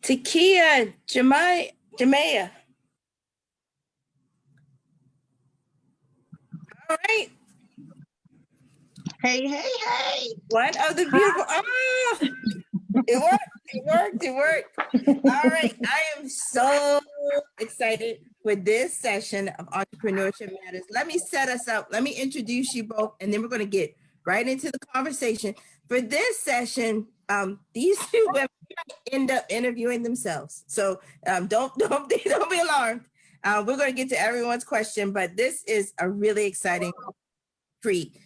Takia, Jamaya. All right. Hey. One of the beautiful, it worked. All right, I am so excited for this session of Entrepreneurship Matters. Let me set us up. Let me introduce you both, and then we're going to get right into the conversation. For this session, these two women end up interviewing themselves. So don't be alarmed. We're going to get to everyone's question, but this is a really exciting treat.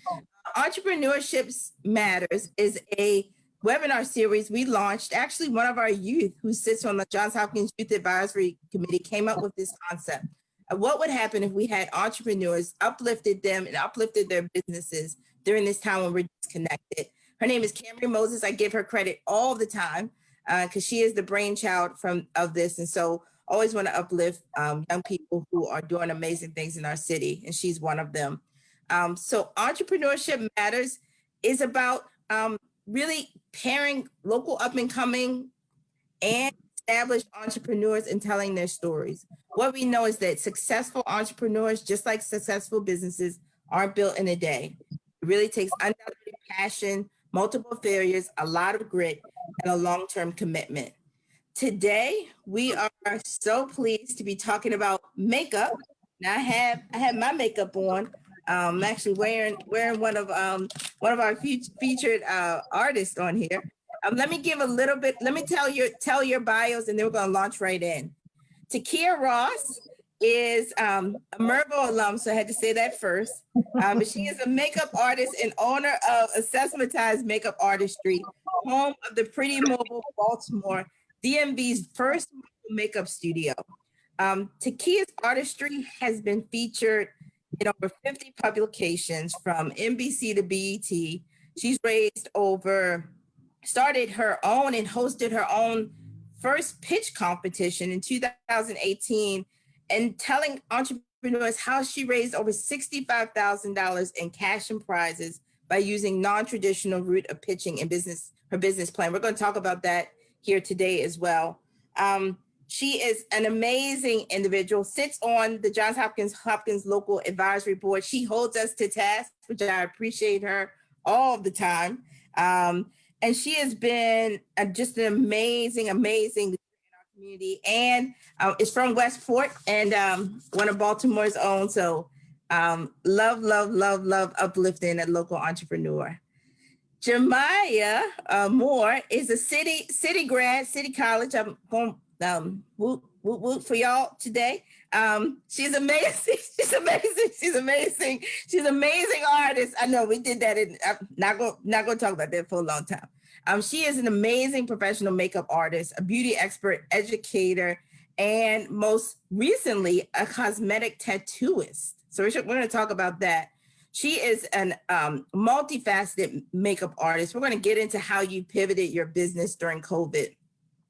Entrepreneurship Matters is a webinar series we launched. Actually, one of our youth who sits on the Johns Hopkins Youth Advisory Committee came up with this concept of what would happen if we had entrepreneurs, uplifted them and uplifted their businesses during this time when we're disconnected. Her name is Camry Moses. I give her credit all the time because she is the brainchild of this. And so always want to uplift young people who are doing amazing things in our city. And she's one of them. So Entrepreneurship Matters is about really pairing local up and coming and established entrepreneurs and telling their stories. What we know is that successful entrepreneurs, just like successful businesses, aren't built in a day. It really takes undoubted passion, multiple failures, a lot of grit, and a long-term commitment. Today, we are so pleased to be talking about makeup. Now I have my makeup on. I'm actually wearing one of our featured artists on here. Let me give a little bit. Let me tell your bios, and then we're going to launch right in. Takia Ross is a Mervo alum, so I had to say that first. But she is a makeup artist and owner of Accessimatized Makeup Artistry, home of the Pretty Mobile Baltimore, DMV's first makeup studio. Takia's artistry has been featured in over 50 publications from NBC to BET. She's started her own and hosted her own first pitch competition in 2018 and telling entrepreneurs how she raised over $65,000 in cash and prizes by using non-traditional route of pitching and her business plan. We're going to talk about that here today as well. She is an amazing individual, sits on the Johns Hopkins Local Advisory Board. She holds us to task, which I appreciate her all the time. And she has been just an amazing leader in our community, and is from Westport and one of Baltimore's own. So love uplifting a local entrepreneur. Jamaya Moore is a city grad, City College. I'm going whoop for y'all today. She's amazing. She's amazing. She's an amazing artist. I know we did that. I'm not going to talk about that for a long time. She is an amazing professional makeup artist, a beauty expert, educator, and most recently a cosmetic tattooist. So we're going to talk about that. She is an multifaceted makeup artist. We're going to get into how you pivoted your business during COVID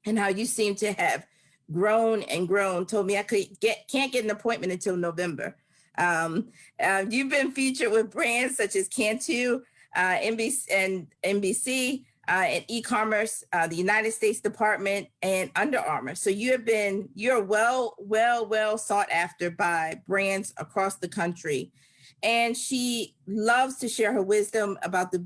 and how you seem to have grown and grown. Told me I can't get an appointment until November. You've been featured with brands such as Cantu, NBC, and e-commerce, the United States Department, and Under Armour. So you're well sought after by brands across the country. And she loves to share her wisdom about the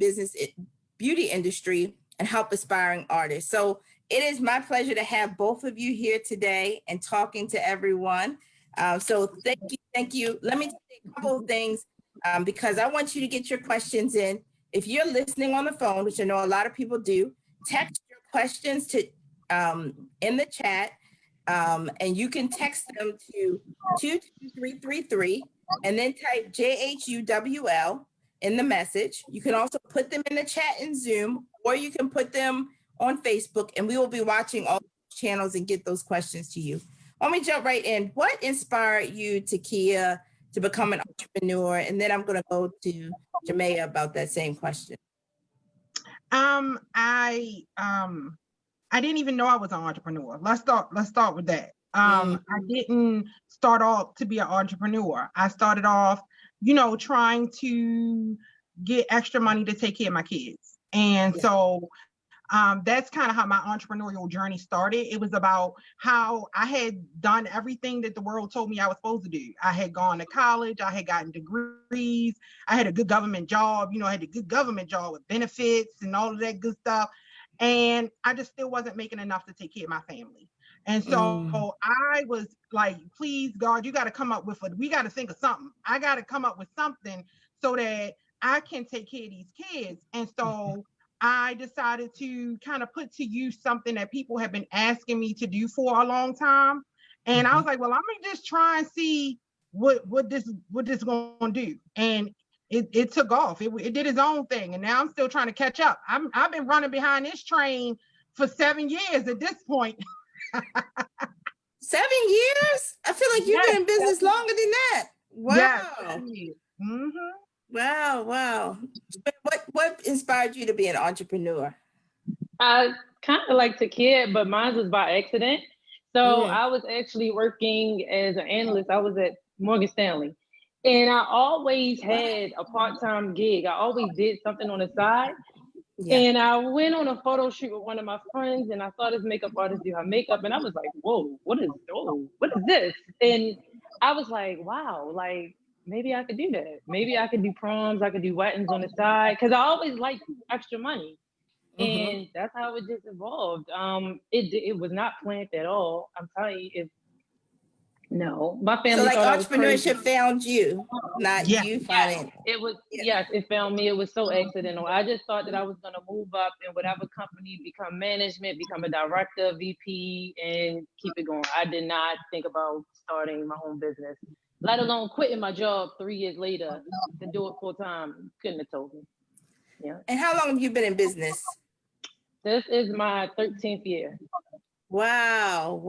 beauty industry and help aspiring artists. So it is my pleasure to have both of you here today and talking to everyone. So thank you. Let me say a couple of things because I want you to get your questions in. If you're listening on the phone, which I know a lot of people do, text your questions to in the chat, and you can text them to 22333 and then type JHUWL in the message. You can also put them in the chat in Zoom, or you can put them on Facebook, and we will be watching all channels and get those questions to you. Let me jump right in. What inspired you, Takia, to become an entrepreneur? And then I'm going to go to Jamaya about that same question. I didn't even know I was an entrepreneur. Let's start with that. I didn't start off to be an entrepreneur. I started off, trying to get extra money to take care of my kids. And so That's kind of how my entrepreneurial journey started. It was about how I had done everything that the world told me I was supposed to do. I had gone to college, I had gotten degrees, I had a good government job, I had a good government job with benefits and all of that good stuff. And I just still wasn't making enough to take care of my family. And so I was like, please, God, you got to come up with we got to think of something. I got to come up with something so that I can take care of these kids. And so I decided to kind of put to use something that people have been asking me to do for a long time. And I was like, well, I'm gonna just try and see what this gonna do. And it took off. It did its own thing. And now I'm still trying to catch up. I've been running behind this train for 7 years at this point. 7 years? I feel like you've been in business longer than that. Wow. Yes. Wow. What inspired you to be an entrepreneur? I kind of like Takia, but mine was by accident. So I was actually working as an analyst. I was at Morgan Stanley. And I always had a part-time gig. I always did something on the side. Yeah. And I went on a photo shoot with one of my friends, and I saw this makeup artist do her makeup, and I was like, whoa, what is this? And I was like, wow, like, maybe I could do that. Maybe I could do proms, I could do weddings on the side, because I always liked extra money. And that's how it just evolved. It was not planned at all. I'm telling you, no, my family. So like entrepreneurship found you, not you finding. It was yes, it found me. It was so accidental. I just thought that I was gonna move up in whatever company, become management, become a director, VP, and keep it going. I did not think about starting my own business, let alone quitting my job 3 years later to do it full time. Couldn't have told me. Yeah. And how long have you been in business? This is my 13th year. Wow.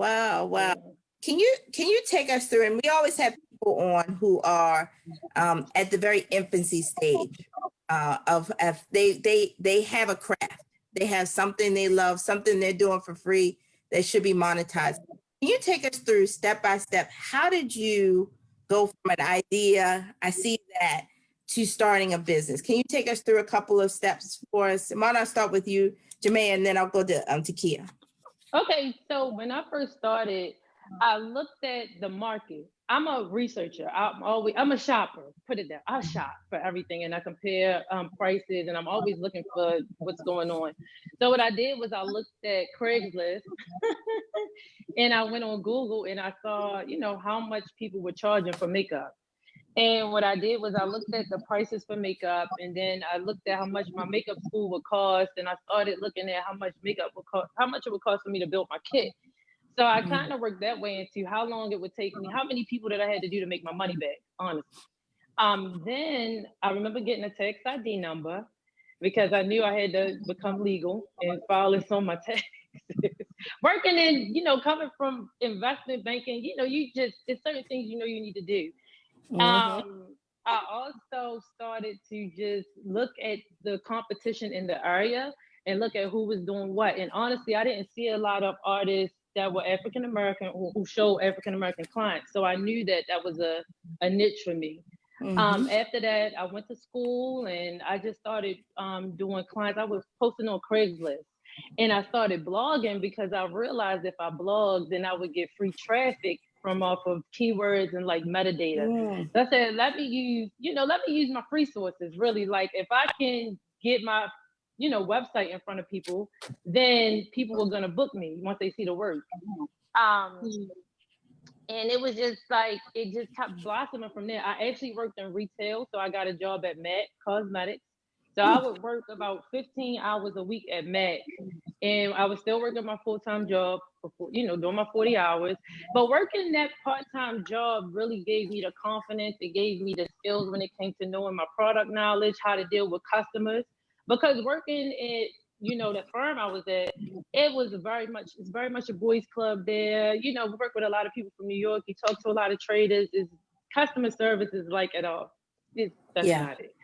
Can you take us through, and we always have people on who are at the very infancy stage of they have a craft, they have something they love, something they're doing for free that should be monetized. Can you take us through step by step? How did you go from an idea, I see that, to starting a business? Can you take us through a couple of steps for us? Why don't I start with you, Jamaya, and then I'll go to Takia. Okay, so when I first started, I looked at the market. I'm a researcher. I'm a shopper. Put it there. I shop for everything, and I compare prices, and I'm always looking for what's going on. So what I did was I looked at Craigslist, and I went on Google, and I saw, how much people were charging for makeup. And what I did was I looked at the prices for makeup, and then I looked at how much my makeup school would cost, and I started looking at how much makeup would cost, how much it would cost for me to build my kit. So I kind of worked that way into how long it would take me, how many people that I had to do to make my money back, honestly. Then I remember getting a tax ID number because I knew I had to become legal and file this on my taxes. Working in, coming from investment banking, it's certain things you need to do. I also started to just look at the competition in the area and look at who was doing what. And honestly, I didn't see a lot of artists that were African-American who showed African-American clients. So I knew that was a niche for me. After that, I went to school and I just started doing clients. I was posting on Craigslist, and I started blogging because I realized if I blogged, then I would get free traffic from off of keywords and like metadata. So I said, let me use my free sources, really. Like if I can get my website in front of people, then people are gonna book me once they see the work. And it was just like, it just kept blossoming from there. I actually worked in retail, so I got a job at MAC Cosmetics. So I would work about 15 hours a week at MAC, and I was still working my full-time job, doing my 40 hours. But working that part-time job really gave me the confidence. It gave me the skills when it came to knowing my product knowledge, how to deal with customers. Because working at, the firm I was at, it's very much a boys club there. We work with a lot of people from New York. You talk to a lot of traders. Customer service is like at all. That's not it.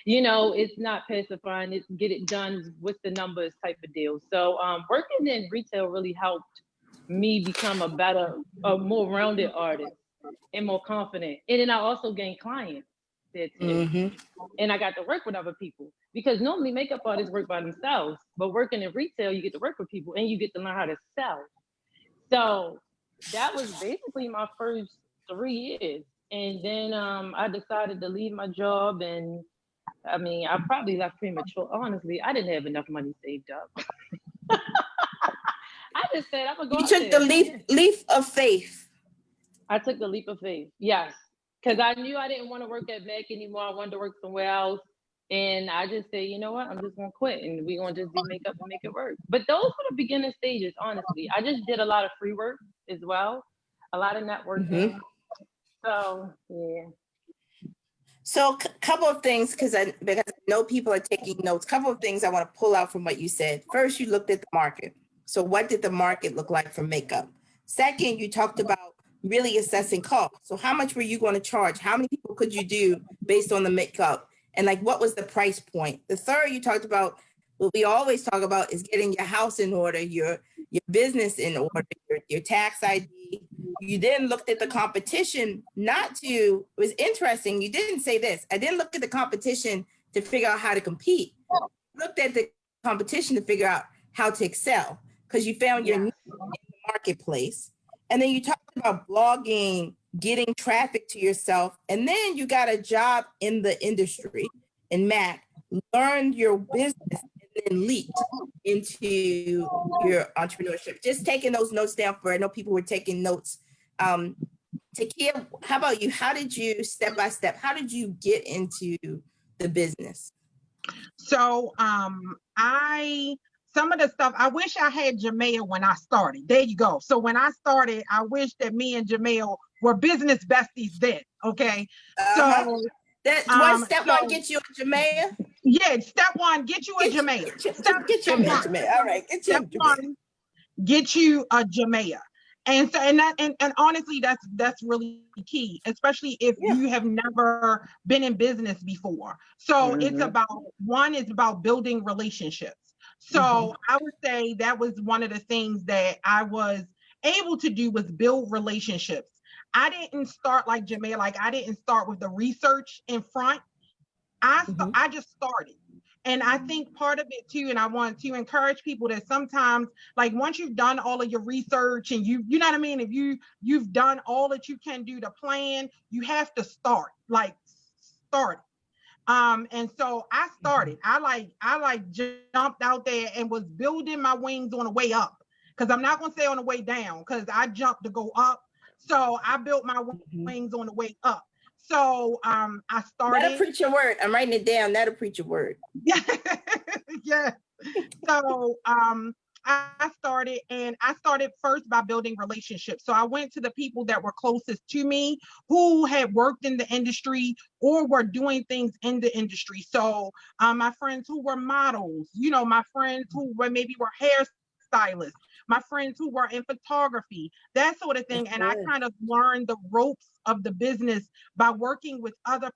It's not pacifying. It's get it done. What's the numbers type of deal. So working in retail really helped me become a more rounded artist and more confident. And then I also gained clients there too. And I got to work with other people because normally makeup artists work by themselves, but working in retail, you get to work with people and you get to learn how to sell. So that was basically my first 3 years. And then I decided to leave my job, and I mean, I probably left premature. Honestly, I didn't have enough money saved up. I just said, I'm gonna go You out took there. the leap of faith. I took the leap of faith. Yes. Because I knew I didn't want to work at Mac anymore. I wanted to work somewhere else. And I just said, you know what? I'm just gonna quit and we're gonna just do makeup and make it work. But those were the beginning stages, honestly. I just did a lot of free work as well, a lot of networking. So yeah. So couple of things, because I know people are taking notes. Couple of things I want to pull out from what you said. First, you looked at the market. So what did the market look like for makeup? Second, you talked about really assessing cost. So how much were you going to charge? How many people could you do based on the makeup? And like, what was the price point? The third, you talked about what we always talk about is getting your house in order, your business in order, your tax ID. You then looked at the competition, it was interesting. You didn't say this. I didn't look at the competition to figure out how to compete. I looked at the competition to figure out how to excel, because you found your niche in the marketplace. And then you talked about blogging, getting traffic to yourself. And then you got a job in the industry in Mac, learned your business, and then leaped into your entrepreneurship. Just taking those notes down I know people were taking notes. Takia, how about you? How did you, step by step, how did you get into the business? So some of the stuff, I wish I had Jamaya when I started. There you go. So when I started, I wish that me and Jamaya were business besties then. Okay. So step one, get you a Jamaya. Yeah, step one, get you a Jamaya. Get you a Jamaya. All right, get you a Jamaya. Step one, get you a Jamaya. And so, and honestly, that's really key, especially if you have never been in business before. So it's about building relationships. So I would say that was one of the things that I was able to do, was build relationships. I didn't start like Jamaya, like I didn't start with the research in front. I just started. And I think part of it too, and I want to encourage people that sometimes, like once you've done all of your research and you know what I mean, if you've done all that you can do to plan, you have to start. And so I started. I jumped out there and was building my wings on the way up, because I'm not gonna say on the way down, because I jumped to go up. So I built my wings on the way up. So I started. That'll preach your word. I'm writing it down. That'll preach your word. Yeah. Yeah. So I started first by building relationships. So I went to the people that were closest to me, who had worked in the industry or were doing things in the industry. So my friends who were models, my friends who maybe were hairstylists, my friends who were in photography, that sort of thing. And I kind of learned the ropes of the business by working with other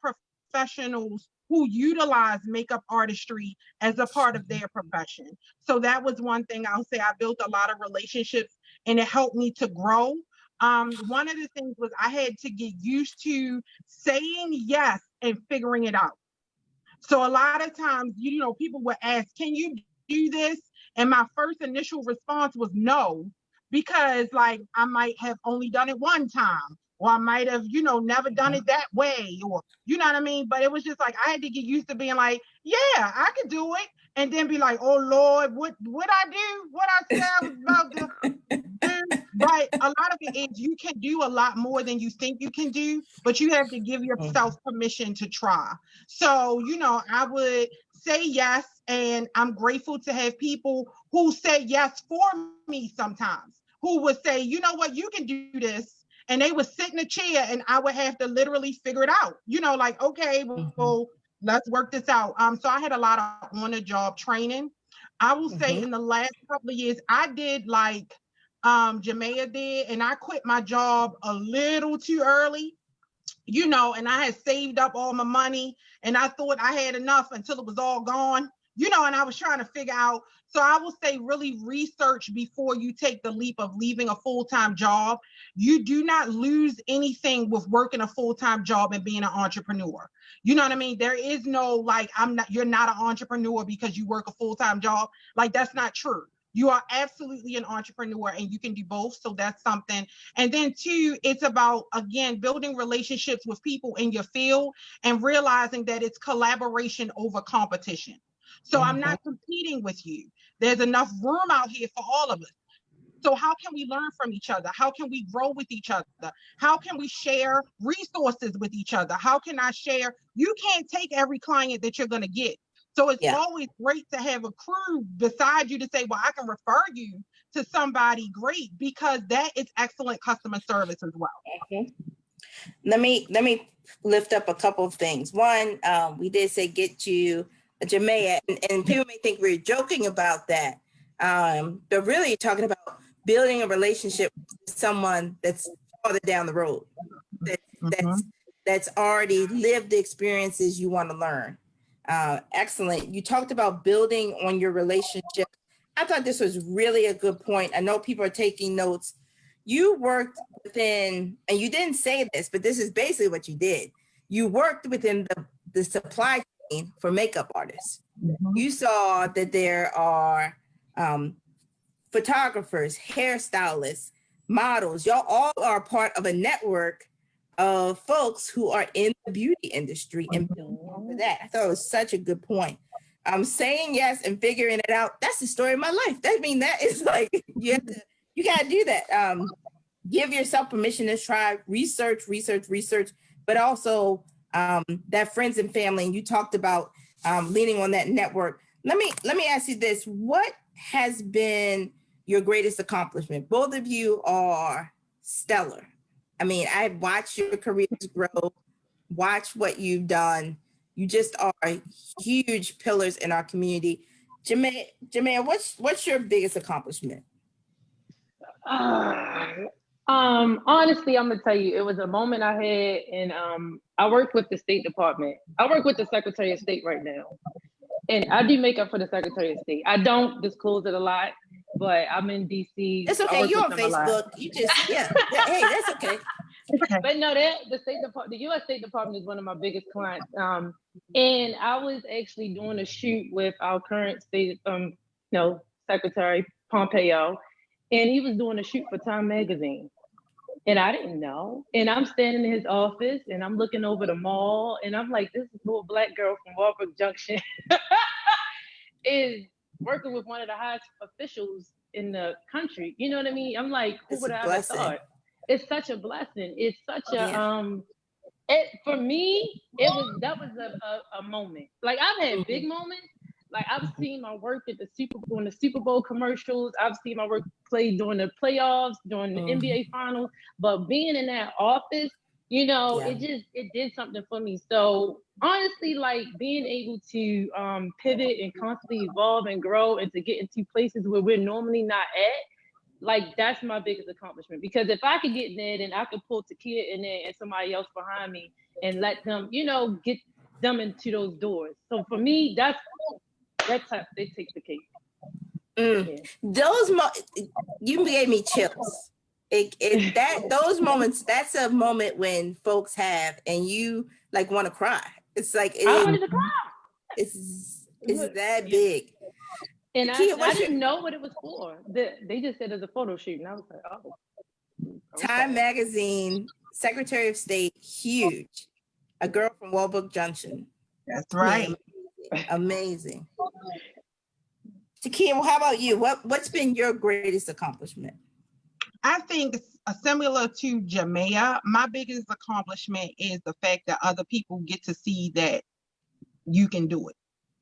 professionals who utilize makeup artistry as a part of their profession. So that was one thing I'll say. I built a lot of relationships and it helped me to grow. One of the things was I had to get used to saying yes and figuring it out. So a lot of times, people would ask, can you do this? And my first initial response was no, because like I might have only done it one time, or I might have, never done it that way, or you know what I mean? But it was just like I had to get used to being like, yeah, I could do it. And then be like, oh Lord, what I do? What I said I was about to do. But a lot of it is you can do a lot more than you think you can do, but you have to give yourself permission to try. So, I would say yes. And I'm grateful to have people who say yes for me sometimes, who would say, you know what, you can do this. And they would sit in a chair and I would have to literally figure it out. Like, okay, well, let's work this out. So I had a lot of on-the-job training. I will say in the last couple of years, I did like Jamaya did, and I quit my job a little too early. And I had saved up all my money and I thought I had enough until it was all gone. and I was trying to figure out. So I will say really research before you take the leap of leaving a full-time job. You do not lose anything with working a full-time job and being an entrepreneur. You know what I mean? There is no like, you're not an entrepreneur because you work a full-time job. Like, that's not true. You are absolutely an entrepreneur and you can do both. So that's something. And then two, it's about, again, building relationships with people in your field and realizing that it's collaboration over competition. So I'm not competing with you. There's enough room out here for all of us. So how can we learn from each other? How can we grow with each other? How can we share resources with each other? How can I share? You can't take every client that you're going to get. So it's always great to have a crew beside you to say, well, I can refer you to somebody great, because that is excellent customer service as well. Let me lift up a couple of things. One, we did say get you a Jamaya, and people may think we're joking about that. But really you're talking about building a relationship with someone that's farther down the road, that's already lived the experiences you want to learn. Excellent. You talked about building on your relationship. I thought this was really a good point. I know people are taking notes. You worked within, and you didn't say this, but this is basically what you did. You worked within the supply chain for makeup artists. You saw that there are photographers, hairstylists, models. Y'all all are part of a network of folks who are in the beauty industry and building for that. I thought it was such a good point. Saying yes and figuring it out, that's the story of my life. That means that is like, you gotta do that. Give yourself permission to try, research, but also that friends and family. And you talked about leaning on that network. Let me ask you this. What has been your greatest accomplishment? Both of you are stellar. I mean, I've watched your careers grow, watch what you've done. You just are huge pillars in our community. Jamaya, what's your biggest accomplishment? Honestly, I'm gonna tell you, it was a moment I had, and I worked with the State Department. I work with the Secretary of State right now, and I do makeup for the Secretary of State. I don't disclose it a lot, but I'm in DC. It's okay. You're on Facebook. You just hey, that's okay. But no, the State Department, the U.S. State Department is one of my biggest clients. And I was actually doing a shoot with our current state, Secretary Pompeo, and he was doing a shoot for Time Magazine. And I didn't know. And I'm standing in his office and I'm looking over the mall and I'm like, this little black girl from Walbrook Junction is working with one of the highest officials in the country. You know what I mean? I'm like, who would I ever thought? It's such a blessing. It's such for me, that was a moment. Like, I've had big moments. Like, I've seen my work at the Super Bowl commercials. I've seen my work played during the playoffs, during the NBA finals. But being in that office, it did something for me. So honestly, like, being able to pivot and constantly evolve and grow and to get into places where we're normally not at, like, that's my biggest accomplishment. Because if I could get in there, then I could pull Takia in there and somebody else behind me and let them, get them into those doors. So for me, that's they take the cake. Those you gave me chills. Those moments, that's a moment when folks have, and you like want to cry. It's like I wanted to cry. It's that big. And I didn't know what it was for. They just said it's a photo shoot, and I was like, oh. Okay. Time Magazine, Secretary of State, huge. A girl from Walbrook Junction. That's right. Amazing. Takia, how about you? What's been your greatest accomplishment? I think similar to Jamaya, my biggest accomplishment is the fact that other people get to see that you can do it.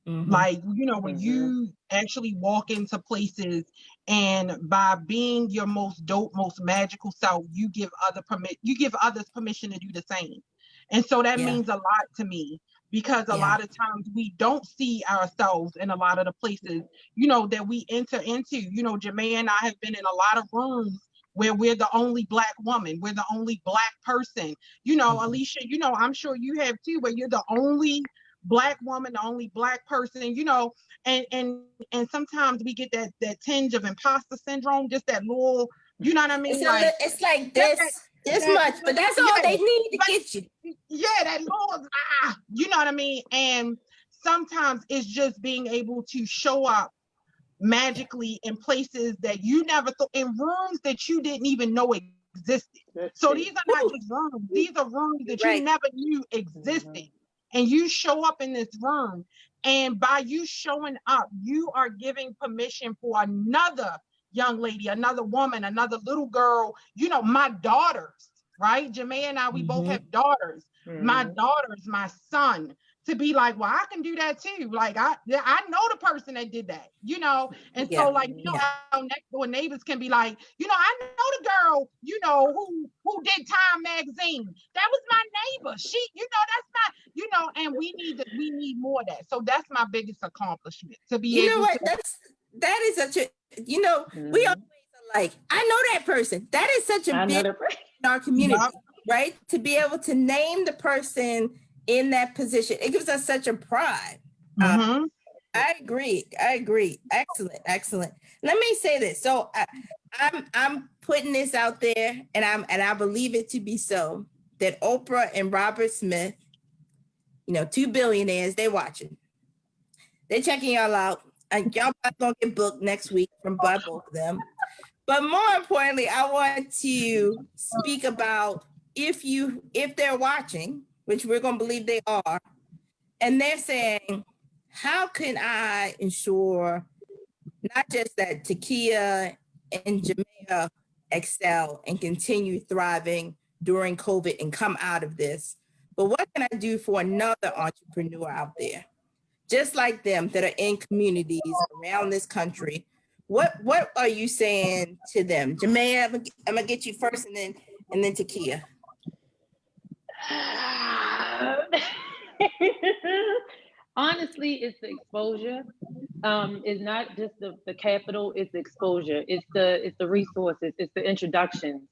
Like, when you actually walk into places and by being your most dope, most magical self, you give others permission to do the same. And so that means a lot to me, because a lot of times we don't see ourselves in a lot of the places, that we enter into. Jamaya and I have been in a lot of rooms where we're the only Black woman, we're the only Black person. Alicia, I'm sure you have too, where you're the only Black woman, the only Black person, you know, and sometimes we get that tinge of imposter syndrome, just that little, you know what I mean? It's like this much, but that's all they need to get you. Yeah, that little, you know what I mean? And sometimes it's just being able to show up magically in places that you never thought, in rooms that you didn't even know existed. So these are not just rooms, these are rooms that you never knew existed. And you show up in this room, and by you showing up, you are giving permission for another young lady, another woman, another little girl, you know, my daughters, right? Jamaya and I, we both have daughters. My daughters, my son, to be like, well, I can do that too. Like I know the person that did that, you know? And so like, you know, how next door neighbors can be like, you know, I know the girl, you know, who did Time magazine. That was my neighbor. She, you know, that's not, you know, and we need more of that. So that's my biggest accomplishment, to be able to. That is such a, you know, we always are like, I know that person. That is such a big in our community, right? To be able to name the person in that position, it gives us such a pride. I agree. Excellent. Let me say this. So I'm putting this out there, and I believe it to be so, that Oprah and Robert Smith, you know, 2 billionaires, they're watching. They're checking y'all out. And y'all gonna get booked next week by both of them. But more importantly, I want to speak about if they're watching, which we're gonna believe they are, and they're saying, how can I ensure not just that Takia and Jamaya excel and continue thriving during COVID and come out of this, but what can I do for another entrepreneur out there, just like them, that are in communities around this country? What are you saying to them? Jamaya, I'm gonna get you first, and then Takia. Honestly, it's the exposure. It's not just the capital, it's the exposure. It's the resources, it's the introductions.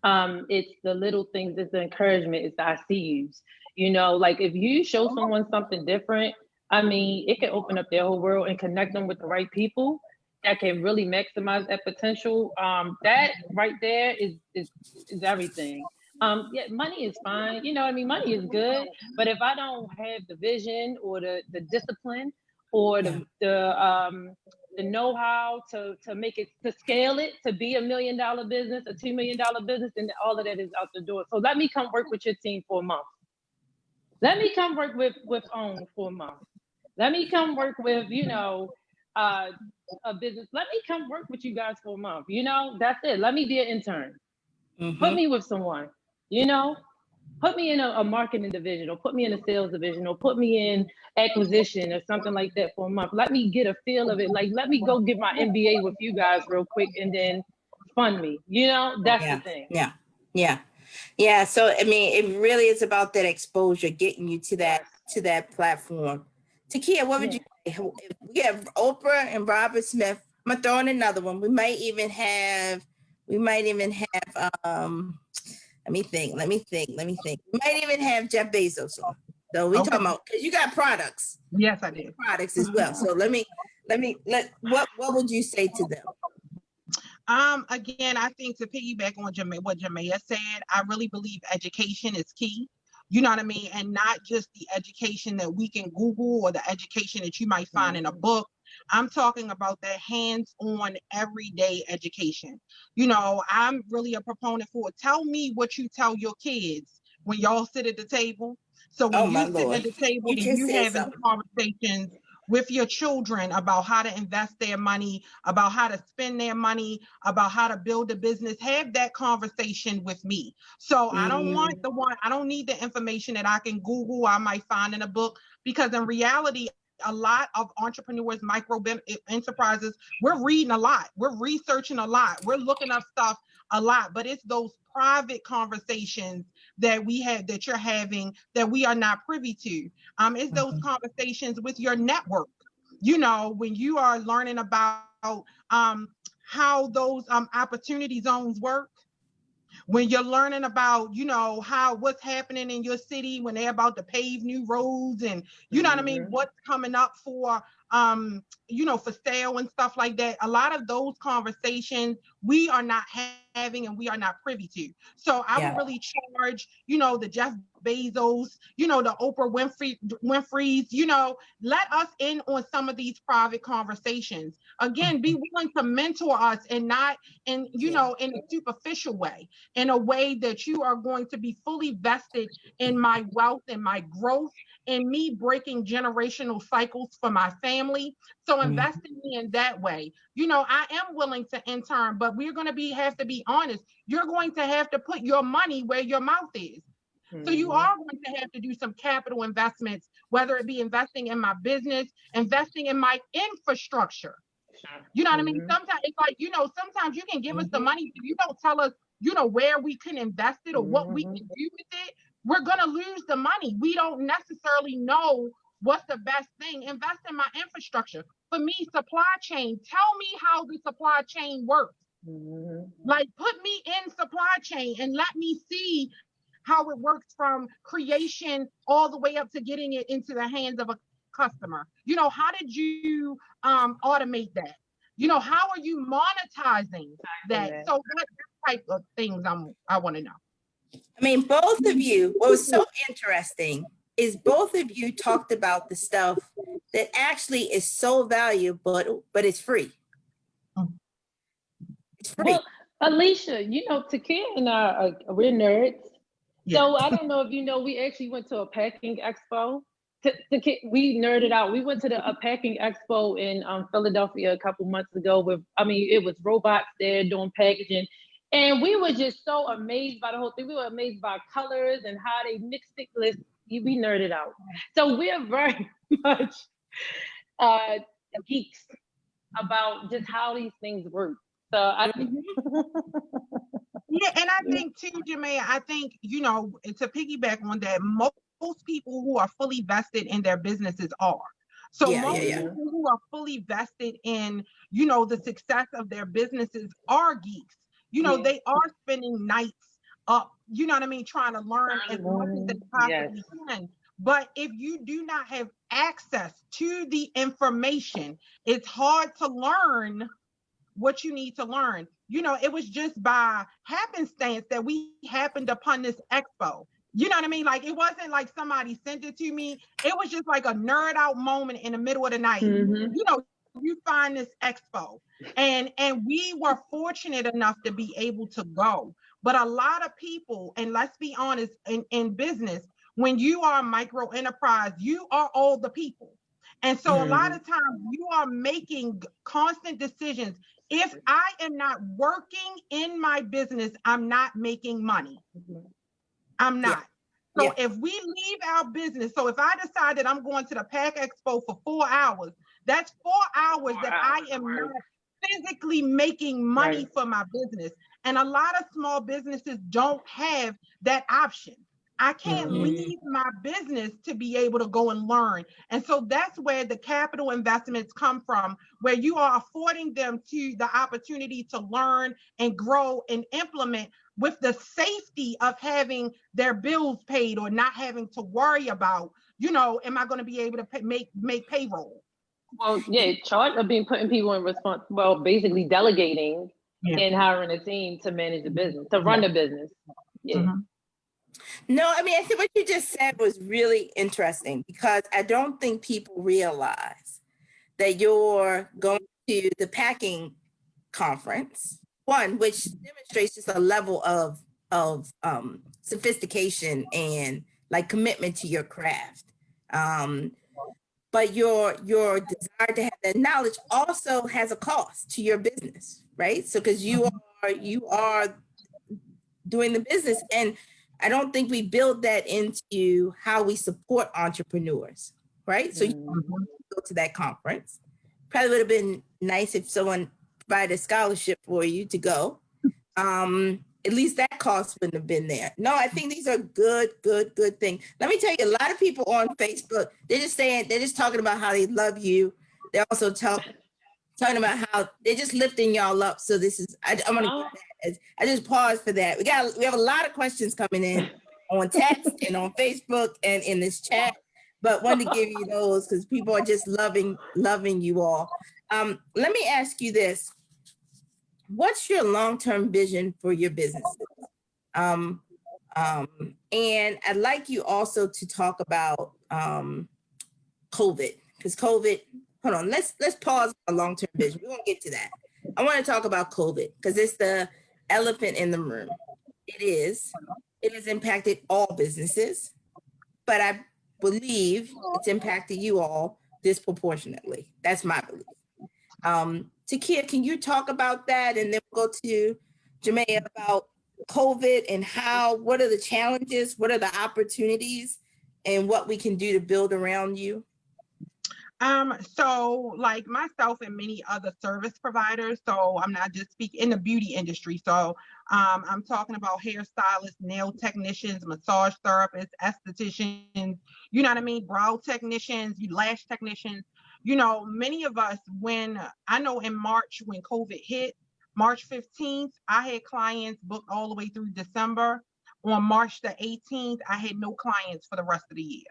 It's the little things, it's the encouragement, it's the I see yous. You know, like if you show someone something different, I mean, it can open up their whole world and connect them with the right people that can really maximize that potential. That right there is everything. Yeah, money is fine. You know what I mean? Money is good. But if I don't have the vision or the discipline or the know-how to make it, to scale it, to be $1 million business, a $2 million business, then all of that is out the door. So let me come work with your team for a month. Let me come work with OWN for a month. Let me come work with, you know, a business. Let me come work with you guys for a month. You know, that's it. Let me be an intern. Put me with someone, you know, put me in a marketing division, or put me in a sales division, or put me in acquisition or something like that for a month. Let me get a feel of it. Like, let me go get my MBA with you guys real quick and then fund me. You know, that's the thing. Yeah. So, I mean, it really is about that exposure, getting you to that platform. Takia, what would you say? We have Oprah and Robert Smith. I'm gonna throw in another one. We might even have let me think. We might even have Jeff Bezos on. So we talking about, because you got products. Yes, I do. Products as well. So what would you say to them? Again, I think to piggyback on what Jamaya said, I really believe education is key. You know what I mean? And not just the education that we can Google or the education that you might find in a book. I'm talking about that hands-on everyday education. You know, I'm really a proponent for it. Tell me what you tell your kids when y'all sit at the table. So when you sit at the table and you having conversations with your children about how to invest their money, about how to spend their money, about how to build a business, have that conversation with me. So I don't need the information that I can Google, I might find in a book, because in reality, a lot of entrepreneurs, micro enterprises, we're reading a lot, we're researching a lot, we're looking up stuff a lot, but it's those private conversations that we have, that you're having, that we are not privy to. It's those conversations with your network. You know, when you are learning about how those opportunity zones work, when you're learning about, what's happening in your city when they're about to pave new roads and, you know what I mean, what's coming up for, for sale and stuff like that. A lot of those conversations we are not having and we are not privy to. So I would really charge, the Jeff Bezos, the Oprah Winfrey's, let us in on some of these private conversations. Again, be willing to mentor us and not in, in a superficial way, in a way that you are going to be fully vested in my wealth and my growth and me breaking generational cycles for my family. So invest in me in that way. I am willing to intern, but we're going to have to be honest. You're going to have to put your money where your mouth is. So you are going to have to do some capital investments, whether it be investing in my business, investing in my infrastructure. You know what I mean? Sometimes it's like, sometimes you can give us the money, but you don't tell us, where we can invest it or what we can do with it. We're going to lose the money. We don't necessarily know what's the best thing. Invest in my infrastructure. For me, supply chain. Tell me how the supply chain works. Like, put me in supply chain and let me see how it works from creation all the way up to getting it into the hands of a customer. How did you automate that? How are you monetizing that? So what type of things I want to know. I mean, both of you, what was so interesting is both of you talked about the stuff that actually is so valuable, but it's free. It's free. Well, Alicia, Takia and I, we're nerds. Yeah. So I don't know if we actually went to a packing expo. We nerded out. We went to a packing expo in Philadelphia a couple months ago. It was robots there doing packaging. And we were just so amazed by the whole thing. We were amazed by colors and how they mixed it. We nerded out. So we're very much geeks about just how these things work. So I think. Yeah, and I think too, Jamaya, to piggyback on that, most people who are fully vested in their businesses are. So most people who are fully vested in, the success of their businesses are geeks. They are spending nights up, trying to learn as much as they possibly can. But if you do not have access to the information, it's hard to learn what you need to learn. It was just by happenstance that we happened upon this expo. You know what I mean? Like, it wasn't like somebody sent it to me. It was just like a nerd out moment in the middle of the night. You find this expo and we were fortunate enough to be able to go. But a lot of people, and let's be honest, in business, when you are a micro enterprise, you are all the people. And so a lot of times you are making constant decisions. If I am not working in my business, I'm not making money. I'm not. So if we leave our business, so if I decide that I'm going to the Pack Expo for 4 hours, that's 4 hours that I am not physically making money for my business. And a lot of small businesses don't have that option. I can't leave my business to be able to go and learn. And so that's where the capital investments come from, where you are affording them to the opportunity to learn and grow and implement with the safety of having their bills paid or not having to worry about, am I going to be able to make payroll? Well, charge of putting people in response. Well, basically delegating and hiring a team to manage the business, to run the business. No, I think what you just said was really interesting, because I don't think people realize that you're going to the packing conference, one, which demonstrates just a level of sophistication and like commitment to your craft. But your desire to have that knowledge also has a cost to your business, right? So because you are doing the business, and I don't think we build that into how we support entrepreneurs, right? So you go to that conference. Probably would have been nice if someone provided a scholarship for you to go. At least that cost wouldn't have been there. No, I think these are good things. Let me tell you, a lot of people on Facebook, they're just talking about how they love you. They're also talking about how they're just lifting y'all up. So this is, I want to, I just paused for that. We have a lot of questions coming in on text and on Facebook and in this chat, but wanted to give you those because people are just loving you all. Let me ask you this. What's your long-term vision for your businesses? And I'd like you also to talk about COVID, because COVID, hold on, let's pause a long-term vision. We won't get to that. I want to talk about COVID because it's the elephant in the room. It has impacted all businesses, but I believe it's impacted you all disproportionately. That's my belief. Takia, can you talk about that? And then we'll go to Jamaya about COVID and what are the challenges, what are the opportunities, and what we can do to build around you? So like myself and many other service providers, so I'm not just speaking in the beauty industry. So I'm talking about hairstylists, nail technicians, massage therapists, estheticians, you know what I mean? Brow technicians, lash technicians, you know, many of us, when I know in March, when COVID hit, March 15th, I had clients booked all the way through December. On March the 18th, I had no clients for the rest of the year.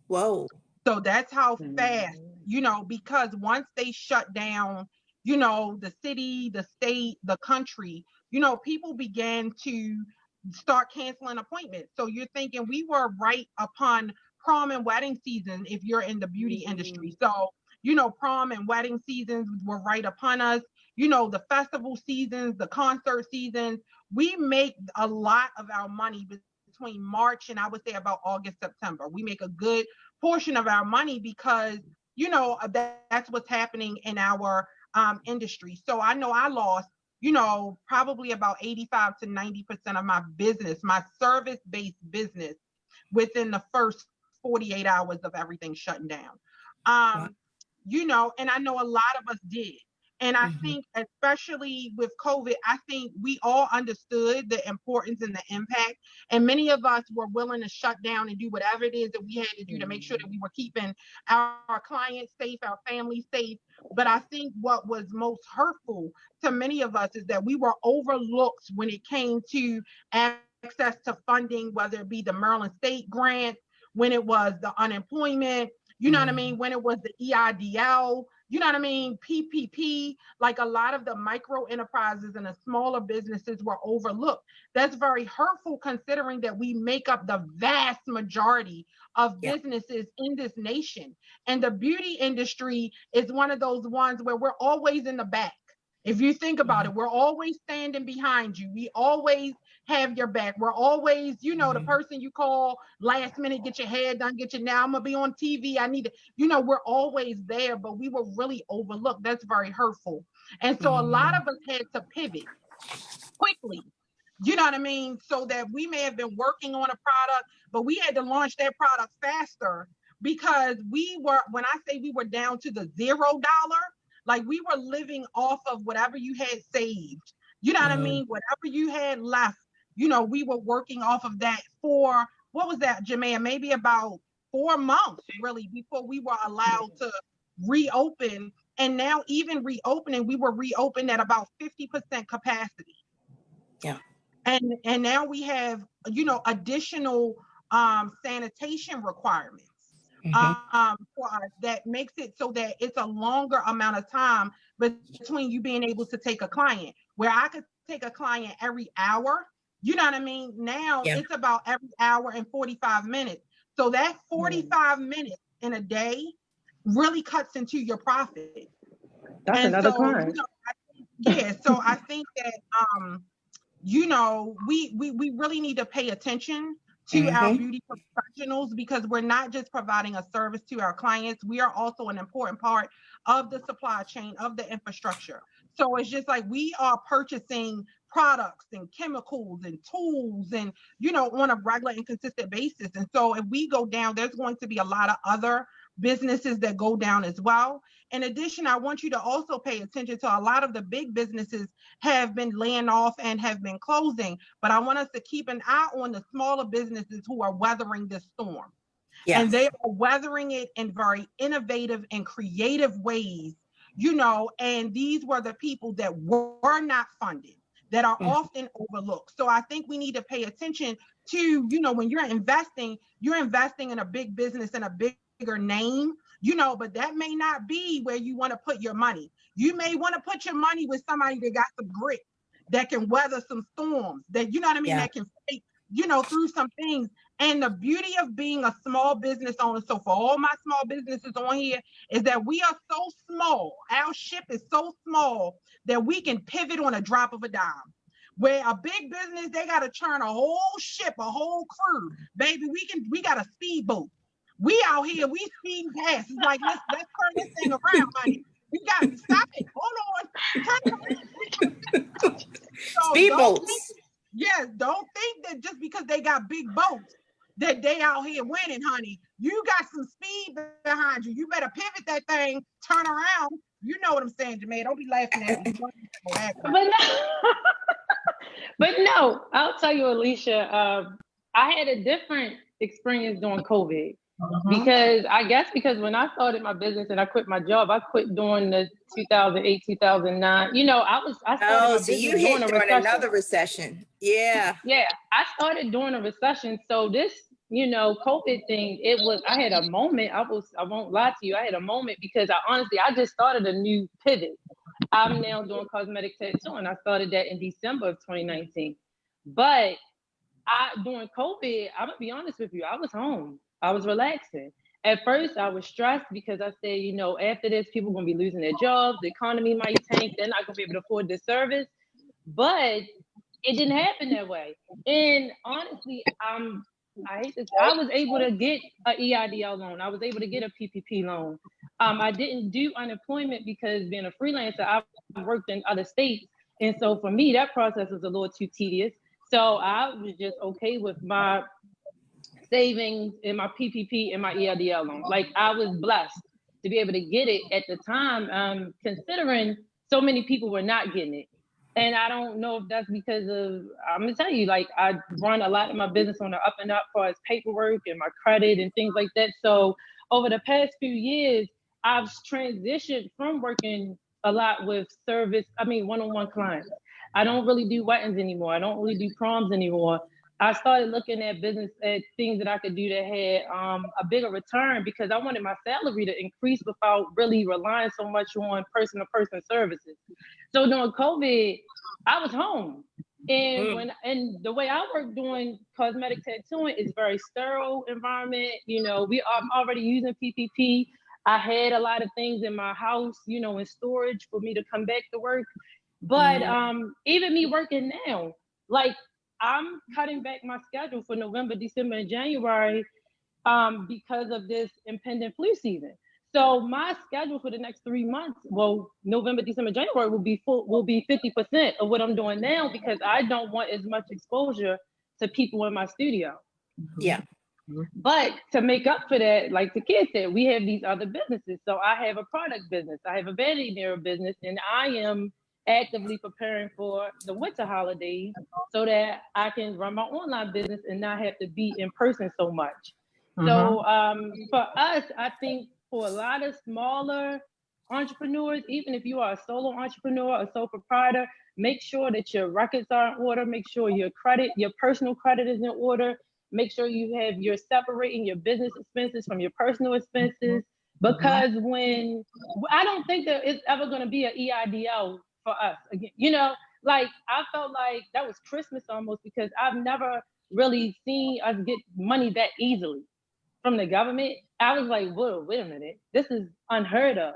Whoa. So that's how fast, you know, because once they shut down, you know, the city, the state, the country, you know, people began to start canceling appointments. So you're thinking we were right upon prom and wedding season if you're in the beauty industry. So, you know, prom and wedding seasons were right upon us. You know, the festival seasons, the concert seasons, we make a lot of our money between March and I would say about August, September. We make a good portion of our money because, you know, that's what's happening in our industry. So I know I lost, you know, probably about 85 to 90% of my business, my service-based business within the first 48 hours of everything shutting down. Wow. You know, and I know a lot of us did. And I think, especially with COVID, I think we all understood the importance and the impact. And many of us were willing to shut down and do whatever it is that we had to do to make sure that we were keeping our clients safe, our families safe. But I think what was most hurtful to many of us is that we were overlooked when it came to access to funding, whether it be the Maryland State grant, when it was the unemployment, you know what I mean, when it was the EIDL, you know what I mean, PPP, like a lot of the micro enterprises and the smaller businesses were overlooked. That's very hurtful considering that we make up the vast majority of businesses in this nation. And the beauty industry is one of those ones where we're always in the back. If you think about it, we're always standing behind you. We always have your back. We're always, you know, the person you call last minute, get your hair done, get your, now I'm gonna be on TV. I need to, you know, we're always there, but we were really overlooked. That's very hurtful. And so a lot of us had to pivot quickly. You know what I mean? So that we may have been working on a product, but we had to launch that product faster because we were, when I say we were down to the $0, like we were living off of whatever you had saved. You know what I mean? Whatever you had left, you know, we were working off of that for, what was that, Jamaya? Maybe about 4 months, really, before we were allowed to reopen. And now even reopening, we were reopened at about 50% capacity. Yeah. And now we have, you know, additional sanitation requirements. For us that makes it so that it's a longer amount of time between you being able to take a client. Where I could take a client every hour, you know what I mean? Now it's about every hour and 45 minutes. So that 45 minutes in a day really cuts into your profit. That's and another so, client. You know, so I think that you know, we really need to pay attention to our beauty professionals because we're not just providing a service to our clients, we are also an important part of the supply chain, of the infrastructure. So it's just like we are purchasing products and chemicals and tools and, you know, on a regular and consistent basis. And so if we go down, there's going to be a lot of other businesses that go down as well. In addition, I want you to also pay attention to a lot of the big businesses have been laying off and have been closing, but I want us to keep an eye on the smaller businesses who are weathering this storm. And they are weathering it in very innovative and creative ways, you know, and these were the people that were not funded, that are often overlooked. So I think we need to pay attention to, you know, when you're investing in a big business and a bigger name, you know, but that may not be where you want to put your money. You may want to put your money with somebody that got some grit, that can weather some storms, that, you know what I mean, that can fight, you know, through some things. And the beauty of being a small business owner, so for all my small businesses on here, is that we are so small. Our ship is so small that we can pivot on a drop of a dime. Where a big business, they got to turn a whole ship, a whole crew. Baby, we got a speedboat. We out here, we speeding past. It's like, let's turn this thing around, honey. We got to stop it. Hold on. Turn it around. So Speedboats. Don't think that just because they got big boats that they out here winning, honey. You got some speed behind you. You better pivot that thing, turn around. You know what I'm saying, Jamaya. Don't be laughing at me. But no, I'll tell you, Alicia, I had a different experience during COVID. Because when I started my business and I quit my job, I quit during the 2008, 2009. You know, I started my business you hit during another recession. Yeah, I started during a recession. So this, you know, COVID thing, I had a moment. I won't lie to you. I had a moment because I just started a new pivot. I'm now doing cosmetic tattoo, and I started that in December of 2019. But during COVID, I'm gonna be honest with you, I was home. I was relaxing. At first, I was stressed because I said, you know, after this, people are going to be losing their jobs. The economy might tank. They're not going to be able to afford this service. But it didn't happen that way. And honestly, I was able to get an EIDL loan. I was able to get a PPP loan. I didn't do unemployment because being a freelancer, I worked in other states. And so for me, that process was a little too tedious. So I was just okay with my savings in my PPP and my EIDL loan. Like, I was blessed to be able to get it at the time, considering so many people were not getting it. And I don't know if that's because of, I'm gonna tell you, like, I run a lot of my business on the up and up as paperwork and my credit and things like that. So over the past few years, I've transitioned from working a lot with one-on-one clients. I don't really do weddings anymore. I don't really do proms anymore. I started looking at things that I could do that had a bigger return, because I wanted my salary to increase without really relying so much on person-to-person services. So during COVID, I was home. And the way I work doing cosmetic tattooing is very sterile environment. You know, I'm already using PPP. I had a lot of things in my house, you know, in storage for me to come back to work. But even me working now, like, I'm cutting back my schedule for November, December, and January because of this impending flu season. So my schedule for the next 3 months, well, November, December, January will be 50% of what I'm doing now, because I don't want as much exposure to people in my studio. Yeah. But to make up for that, like Takia said, we have these other businesses. So I have a product business, I have a vanity mirror business, and I am actively preparing for the winter holidays so that I can run my online business and not have to be in person so much. So for us, I think for a lot of smaller entrepreneurs, even if you are a solo entrepreneur, a sole proprietor, make sure that your records are in order, make sure your personal credit is in order, make sure you're separating your business expenses from your personal expenses, because I don't think that it's ever going to be an EIDL for us again. You know, like, I felt like that was Christmas almost, because I've never really seen us get money that easily from the government. I was like, whoa, wait a minute, this is unheard of.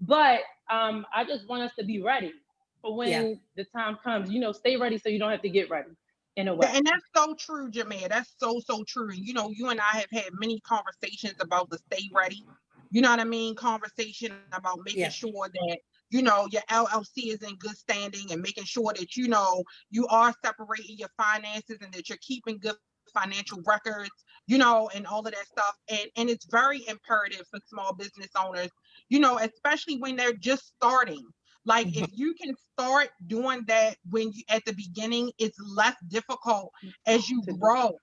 But I just want us to be ready for when the time comes. You know, stay ready so you don't have to get ready, in a way. And that's so true, Jamaya. That's so true. And, you know, you and I have had many conversations about the stay ready, you know what I mean, conversation about making sure that, you know, your LLC is in good standing, and making sure that, you know, you are separating your finances and that you're keeping good financial records, you know, and all of that stuff. And it's very imperative for small business owners, you know, especially when they're just starting. Like, if you can start doing that at the beginning, it's less difficult as you grow,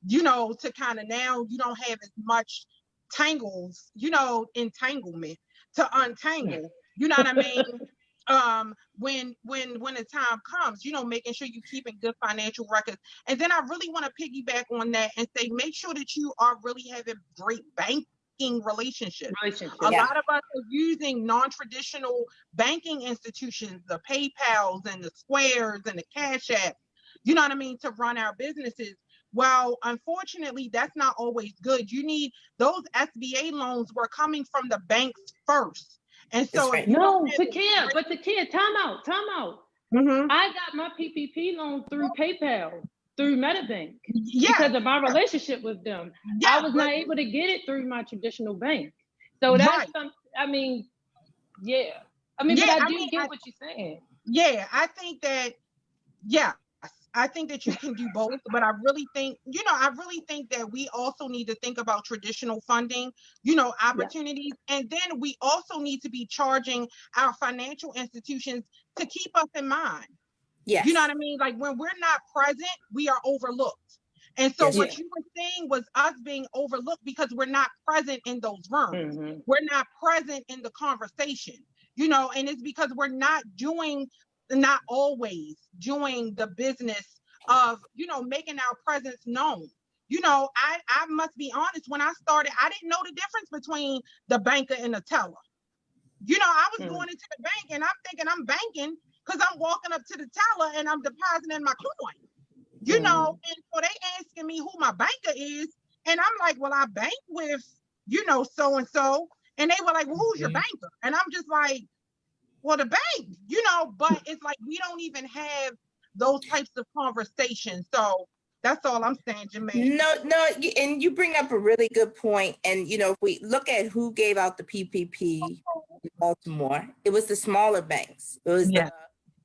you know, to kind of, now you don't have as much entanglement to untangle. You know what I mean? When the time comes, making sure you keeping good financial records. And then I really want to piggyback on that and say, make sure that you are really having great banking relationships. A lot of us are using non-traditional banking institutions, the PayPals and the Squares and the Cash App, you know what I mean, to run our businesses. Well, unfortunately, that's not always good. You need those SBA loans were coming from the banks first. And so right. No, Takia, time out. I got my PPP loan through PayPal, through MetaBank, because of my relationship with them. I was not able to get it through my traditional bank. So that's something, I mean, but I do get what you're saying. Yeah, I think that, I think that you can do both, but I really think that we also need to think about traditional funding, opportunities. And then we also need to be charging our financial institutions to keep us in mind. Yes. You know what I mean? Like when we're not present, we are overlooked. And so what you were saying was us being overlooked because we're not present in those rooms. We're not present in the conversation, and it's because we're not always doing the business of, making our presence known. I must be honest, when I started, I didn't know the difference between the banker and the teller. I was going into the bank and I'm thinking I'm banking because I'm walking up to the teller and I'm depositing my coin, and so they asking me who my banker is. And I'm like, well, I bank with, so-and-so. And they were like, well, who's your banker? And I'm just like, well, the bank, but it's like we don't even have those types of conversations. So that's all I'm saying, Jamaya. No, and you bring up a really good point. And, if we look at who gave out the PPP in Baltimore, it was the smaller banks. It was the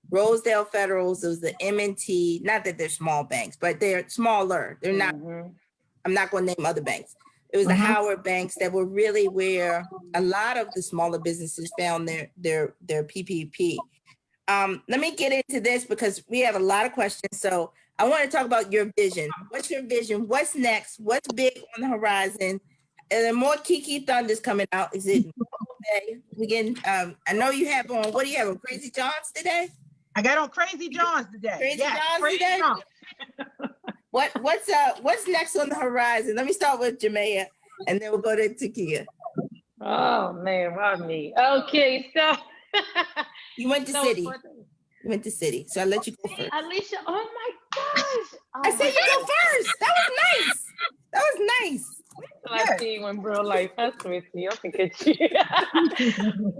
Rosedale Federals, it was the M&T, not that they're small banks, but they're smaller. They're not, I'm not going to name other banks. It was the Howard banks that were really where a lot of the smaller businesses found their PPP. Let me get into this because we have a lot of questions. So I want to talk about your vision. What's your vision? What's next? What's big on the horizon? And then more Kiki Thunders coming out. Is it okay? We getting, I know you have on, what do you have on, Crazy Johns today? I got on Crazy Johns today. Crazy Johns today? What's next on the horizon? Let me start with Jamaya, and then we'll go to Takia. Oh man, Rodney. Okay, so you went to City. You went to City, so I'll let you go first. Alicia, oh my gosh! I said you go first. That was nice. I see you in real life. That's with you. I can get you.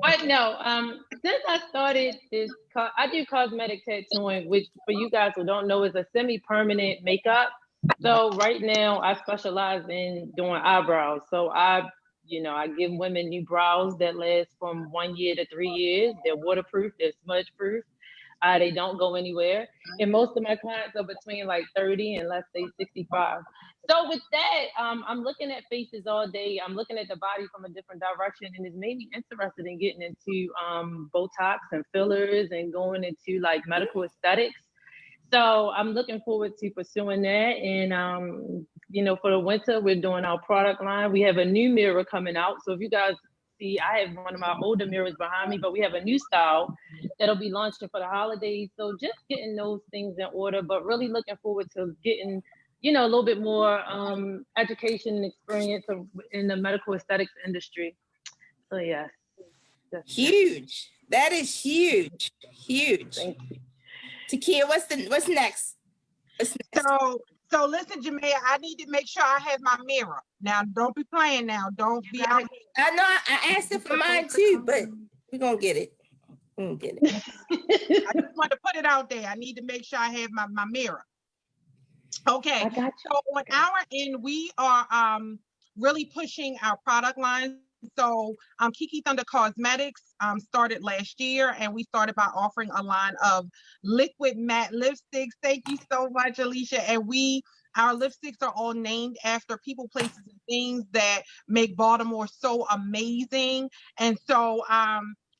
But no, since I started this, I do cosmetic tattooing, which for you guys who don't know is a semi-permanent makeup. So right now I specialize in doing eyebrows. So I give women new brows that last from 1 year to 3 years. They're waterproof, they're smudge proof. They don't go anywhere. And most of my clients are between like 30 and let's say 65. So with that, I'm looking at faces all day. I'm looking at the body from a different direction, and it's made me interested in getting into Botox and fillers and going into like medical aesthetics. So I'm looking forward to pursuing that. And, for the winter, we're doing our product line. We have a new mirror coming out. So if you guys see, I have one of my older mirrors behind me, but we have a new style that'll be launching for the holidays. So just getting those things in order, but really looking forward to getting, a little bit more education and experience in the medical aesthetics industry. So yes. Huge. That is huge. Huge. Thank you. Takia, what's next? So listen, Jamaya, I need to make sure I have my mirror. Now, don't be playing now. Don't be out. I know I asked it for mine too, but we're going to get it. I just want to put it out there. I need to make sure I have my mirror. Okay. I got you. So on our end, we are really pushing our product lines. So Kiki Thunder Cosmetics started last year, and we started by offering a line of liquid matte lipsticks. Thank you so much, Alicia. And our lipsticks are all named after people, places, and things that make Baltimore so amazing. And so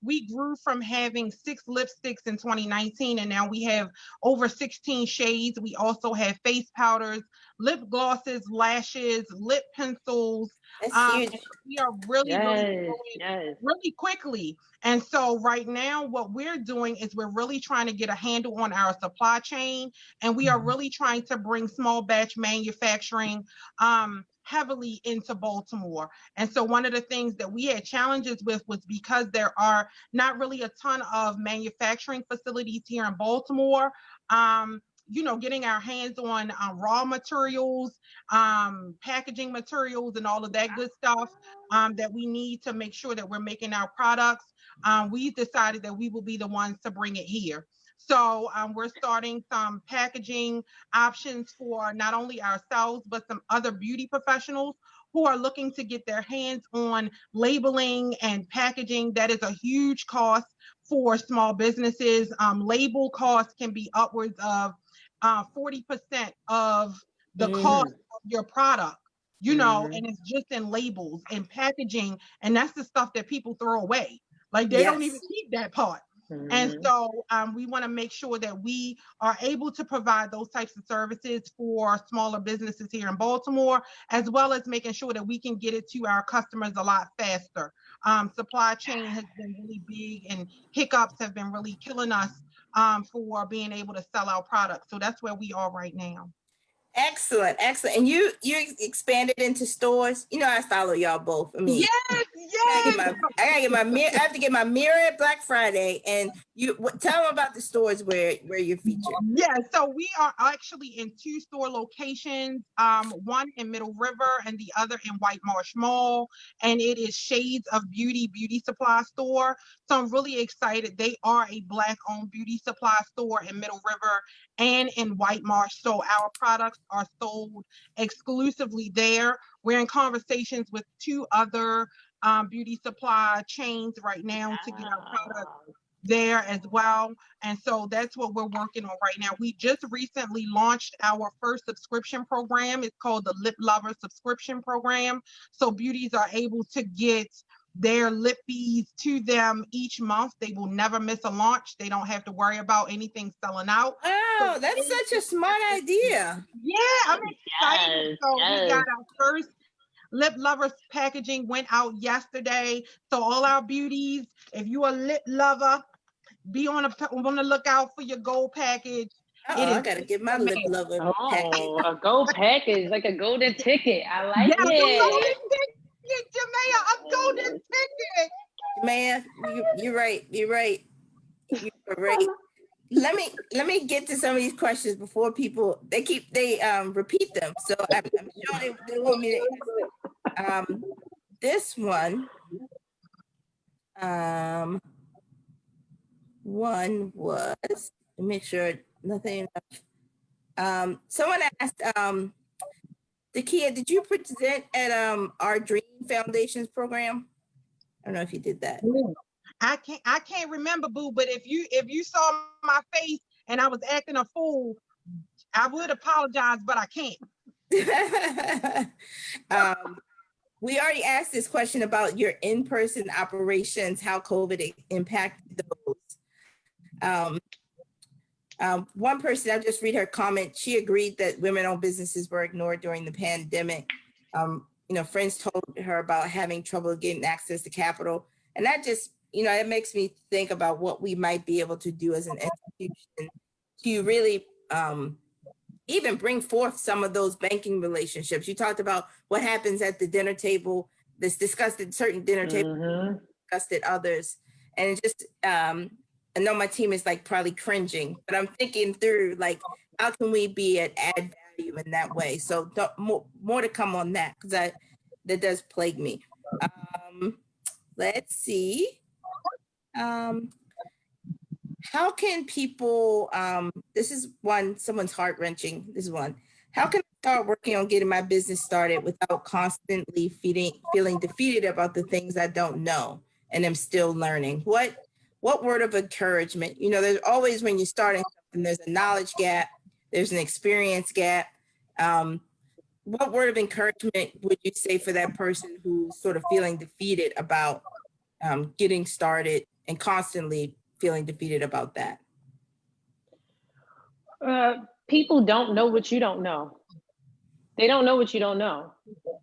we grew from having 6 lipsticks in 2019, and now we have over 16 shades. We also have face powders, lip glosses, lashes, lip pencils, That's huge. And we are really, Yes, growing yes. really quickly. And so right now, what we're doing is we're really trying to get a handle on our supply chain, and we are really trying to bring small batch manufacturing heavily into Baltimore. And so one of the things that we had challenges with was because there are not really a ton of manufacturing facilities here in Baltimore. Getting our hands on raw materials, packaging materials, and all of that good stuff that we need to make sure that we're making our products. We decided that we will be the ones to bring it here. So we're starting some packaging options for not only ourselves, but some other beauty professionals who are looking to get their hands on labeling and packaging. That is a huge cost for small businesses. Label costs can be upwards of 40% of the cost of your product, and it's just in labels and packaging. And that's the stuff that people throw away. Like they don't even keep that part. And so we want to make sure that we are able to provide those types of services for smaller businesses here in Baltimore, as well as making sure that we can get it to our customers a lot faster. Supply chain has been really big, and hiccups have been really killing us for being able to sell our products. So that's where we are right now. Excellent, excellent. And you expanded into stores. I follow y'all both. I mean, yes. I gotta get my mirror. I have to get my mirror at Black Friday. And tell them about the stores where you're featured. Yeah, so we are actually in 2 store locations, one in Middle River and the other in White Marsh Mall, and it is Shades of Beauty beauty supply store. So I'm really excited. They are a Black-owned beauty supply store in Middle River and in White Marsh. So our products are sold exclusively there. We're in conversations with 2 other beauty supply chains right now to get our products there as well. And so that's what we're working on right now. We just recently launched our first subscription program. It's called the Lip Lover subscription program. So beauties are able to get their lip beads to them each month. They will never miss a launch. They don't have to worry about anything selling out. Oh, that's such a smart idea. Yeah, I'm excited. We got our first Lip Lovers packaging went out yesterday. So all our beauties, if you're a lip lover, be on the lookout for your gold package. I gotta get my lip lover package. A gold package, like a golden ticket. I like it. Jamaya, a golden ticket. Jamaya, you're right. You're right. Let me get to some of these questions before people they repeat them. So I'm sure they want me to ask them. This one. One was, make sure nothing. Someone asked, Takia, did you present at our Dream Foundations program? I don't know if you did that. I can't remember, boo. But if you saw my face and I was acting a fool, I would apologize, but I can't. We already asked this question about your in-person operations, how COVID impacted those. One person, I'll just read her comment. She agreed that women-owned businesses were ignored during the pandemic. Friends told her about having trouble getting access to capital. And that just, it makes me think about what we might be able to do as an institution to really even bring forth some of those banking relationships. You talked about what happens at the dinner table that's discussed at certain dinner tables, discussed at others. And it just, I know my team is like probably cringing, but I'm thinking through like, how can we be at add value in that way? So more to come on that, because that does plague me. Let's see. How can people, this is one, someone's heart-wrenching, this is one. How can I start working on getting my business started without constantly feeling defeated about the things I don't know and am still learning? What word of encouragement? There's always, when you're starting something, there's a knowledge gap, there's an experience gap. What word of encouragement would you say for that person who's sort of feeling defeated about getting started and constantly feeling defeated about that? People don't know what you don't know. They don't know what you don't know.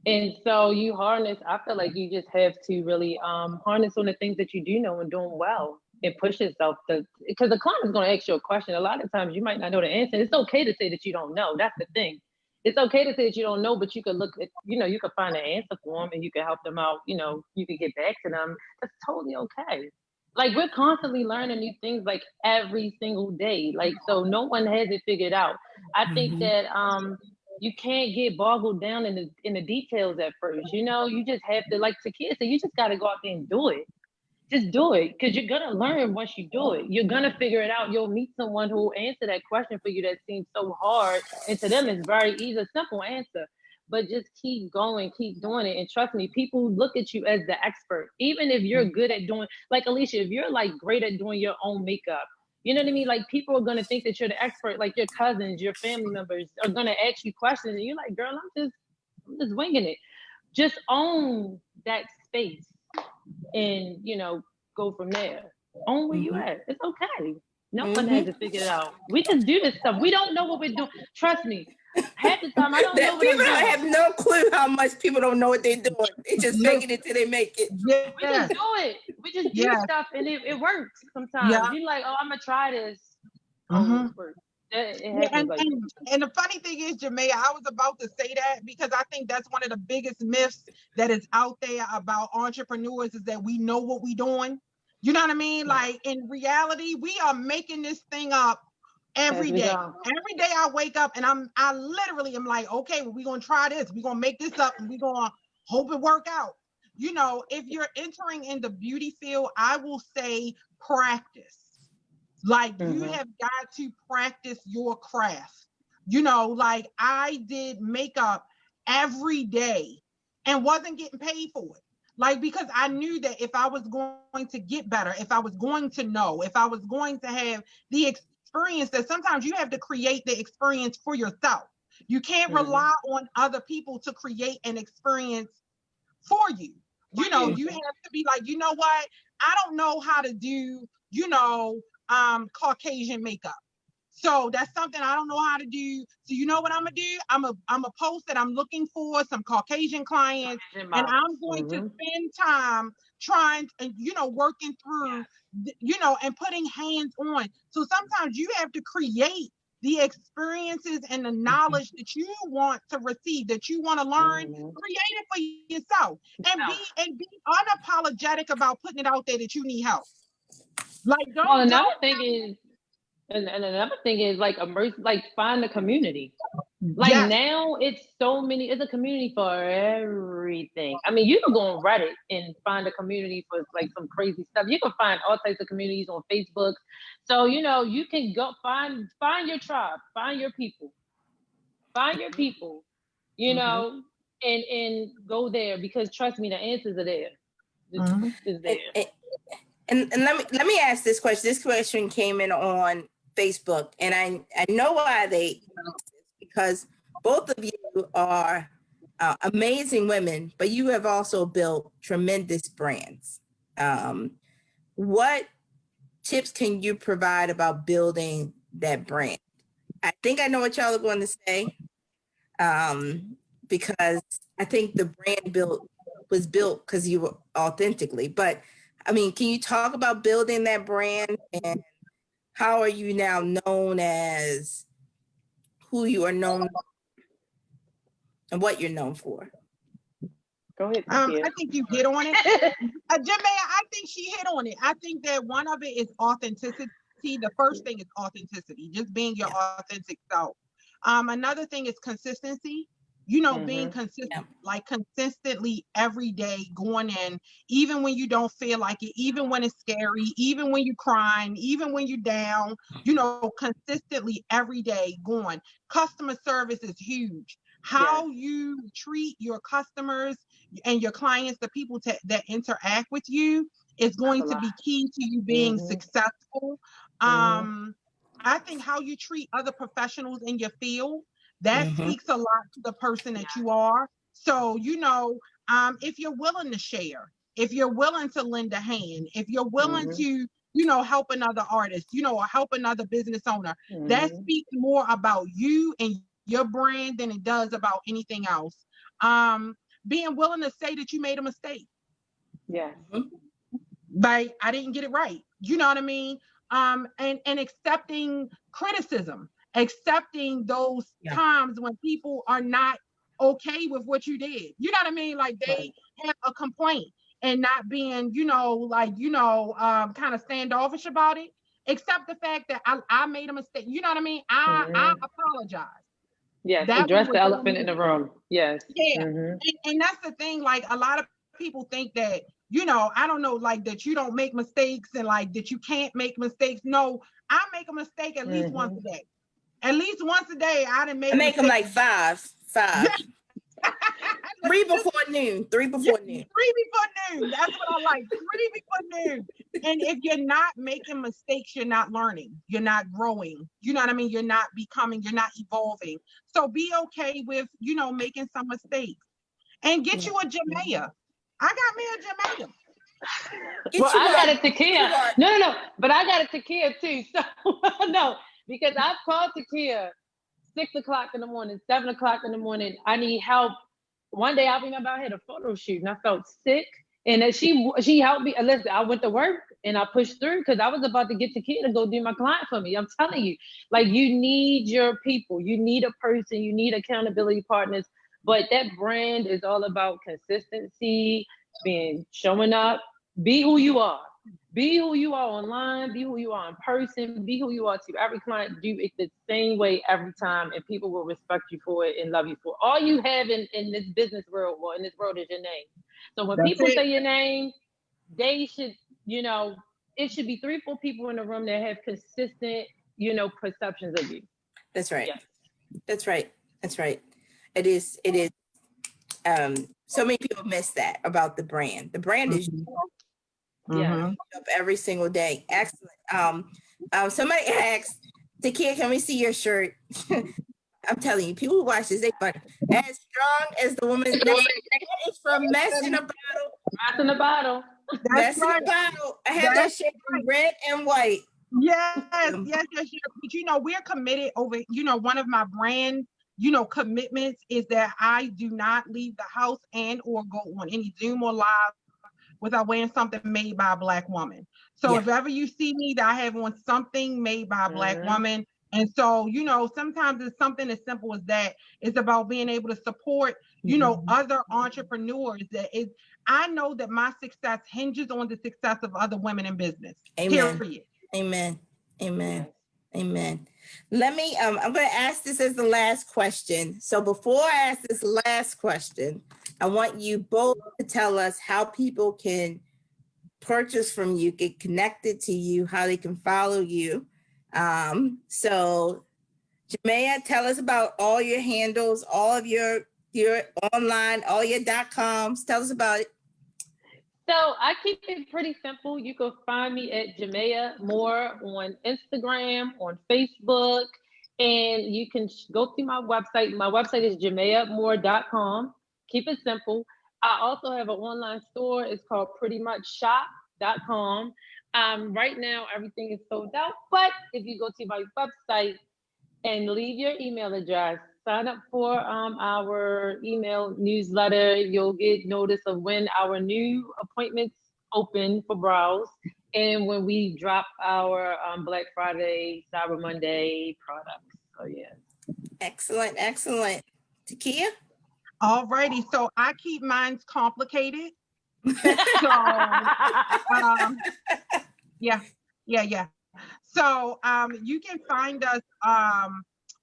And so you harness, I feel like you just have to really harness on the things that you do know and doing well and push yourself because the client is going to ask you a question. A lot of times you might not know the answer. It's okay to say that you don't know. That's the thing. It's okay to say that you don't know, but you could look at, you could find an answer for them and you can help them out. You can get back to them. That's totally okay. Like we're constantly learning new things like every single day. Like, so no one has it figured out. I think that you can't get boggled down in the details at first. You just have to, like Takia said, you just got to go out there and do it. Just do it, because you're gonna learn once you do it. You're gonna figure it out. You'll meet someone who will answer that question for you that seems so hard, and to them it's very easy, simple answer. But just keep going, keep doing it, and trust me, people look at you as the expert. Even if you're good at doing, like Alicia, if you're like great at doing your own makeup, you know what I mean? Like people are gonna think that you're the expert. Like your cousins, your family members are gonna ask you questions, and you're like, girl, I'm just winging it. Just own that space and go from there. Own where you at. It's okay. No one has to figure it out. We just do this stuff. We don't know what we're doing. Trust me. Half the time I don't know what I'm People doing. have no clue how much people don't know what they're doing. They just fake it till they make it. Yeah. We just do it. We just do stuff and it works sometimes. Yeah. You're like, oh, I'm gonna try this. Mm-hmm. It works. It And the funny thing is, Jamaya, I was about to say that because I think that's one of the biggest myths that is out there about entrepreneurs is that we know what we're doing. You know what I mean? Yeah. Like in reality, we are making this thing up every day. Every day I wake up and I literally am like, okay, well, we're gonna try this, we're gonna make this up, and we're gonna hope it work out. If you're entering in the beauty field, I will say practice. Like you have got to practice your craft. Like I did makeup every day and wasn't getting paid for it. Like, because I knew that if I was going to get better, if I was going to know, if I was going to have the experience, that sometimes you have to create the experience for yourself. You can't rely on other people to create an experience for you. You have to be like, you know what? I don't know how to do, Caucasian makeup. So that's something I don't know how to do. So you know what I'm gonna do? I'm a post that I'm looking for some Caucasian clients, and I'm going to spend time trying and working through, and putting hands on. So sometimes you have to create the experiences and the knowledge that you want to receive, that you want to learn, create it for yourself, and be unapologetic about putting it out there that you need help. Like another thing is like immerse, like find the community. Like now it's a community for everything. I mean, you can go on Reddit and find a community for like some crazy stuff. You can find all types of communities on Facebook. So, you can go find your tribe, find your people, and go there, because trust me, the answers are there. It's there. And let me ask this question. This question came in on Facebook, and I know why because both of you are amazing women, but you have also built tremendous brands. What tips can you provide about building that brand? I think I know what y'all are going to say, because I think the brand was built because you were authentically. But I mean, can you talk about building that brand, and how are you now known as who you are known and what you're known for? Go ahead. I think you hit on it. Jamaya, I think she hit on it. I think that one of it is authenticity. The first thing is authenticity, just being your authentic self. Another thing is consistency. Being consistent, like consistently every day going in, even when you don't feel like it, even when it's scary, even when you're crying, even when you're down, consistently every day going. Customer service is huge. How you treat your customers and your clients, the people that interact with you, is going to be key to you being successful. I think how you treat other professionals in your field, that speaks a lot to the person that you are. So, if you're willing to share, if you're willing to lend a hand, if you're willing to, help another artist, or help another business owner, that speaks more about you and your brand than it does about anything else. being willing to say that you made a mistake. Yeah. Like, I didn't get it right. You know what I mean? And accepting criticism, accepting those times when people are not okay with what you did. You know what I mean? Like, they have a complaint and not being, kind of standoffish about it. Accept the fact that I made a mistake. You know what I mean? I apologize. Yes, That address was the what elephant in the room. Yes. Yeah. And that's the thing. Like, a lot of people think that, I don't know, like, that you don't make mistakes and like that you can't make mistakes. No, I make a mistake at least once a day. At least once a day, I didn't make. I make them like five. 3 before noon. 3 before noon. 3 before noon. That's what I like. 3 before noon. And if you're not making mistakes, you're not learning. You're not growing. You know what I mean? You're not becoming. You're not evolving. So be okay with, making some mistakes. And get you a Jamaya. I got me a Jamaya. Well, I got a Takia. No. But I got a Takia too. So no, because I've called Takia 6 o'clock in the morning, 7 o'clock in the morning. I need help. One day I remember I had a photo shoot and I felt sick. And then she helped me. Listen, I went to work and I pushed through because I was about to get Takia to go do my client for me. I'm telling you, like, you need your people. You need a person. You need accountability partners. But that brand is all about consistency, showing up, be who you are. Be who you are online, be who you are in person, be who you are to every client. Do it the same way every time, and people will respect you for it and love you for it. All you have in this business world, or in this world, is your name. So when people say your name, they should, it should be 3, 4 people in the room that have consistent, perceptions of you. That's right. Yes. That's right. That's right. It is. So many people miss that about the brand. The brand is up every single day. Excellent. Somebody asked, Takia, can we see your shirt? I'm telling you, people who watch this, they funny. As strong as the woman that is from Mess in a Bottle. Mess in a Bottle. Mess in a Bottle. I have that shirt in red and white. Yes. But we're committed over, one of my brand, commitments is that I do not leave the house and or go on any Zoom or live without wearing something made by a Black woman. So if ever you see me, that I have on something made by a Black woman. And so, sometimes it's something as simple as that. It's about being able to support, other entrepreneurs. I know that my success hinges on the success of other women in business. Amen. Period. Amen. Amen. Amen. Let me, I'm going to ask this as the last question. So before I ask this last question, I want you both to tell us how people can purchase from you, get connected to you, how they can follow you. So Jamaya, tell us about all your handles, all of your online, all your .coms. Tell us about it. So I keep it pretty simple. You can find me at Jamalya Moore on Instagram, on Facebook, and you can go to my website. My website is jamayamoore.com. Keep it simple. I also have an online store. It's called prettymuchshop.com. Right now, everything is sold out, but if you go to my website and leave your email address, sign up for our email newsletter, you'll get notice of when our new appointments open for browse and when we drop our Black Friday, Cyber Monday products. So yeah. Excellent. Takia? All righty. So I keep mine complicated. So yeah. So you can find us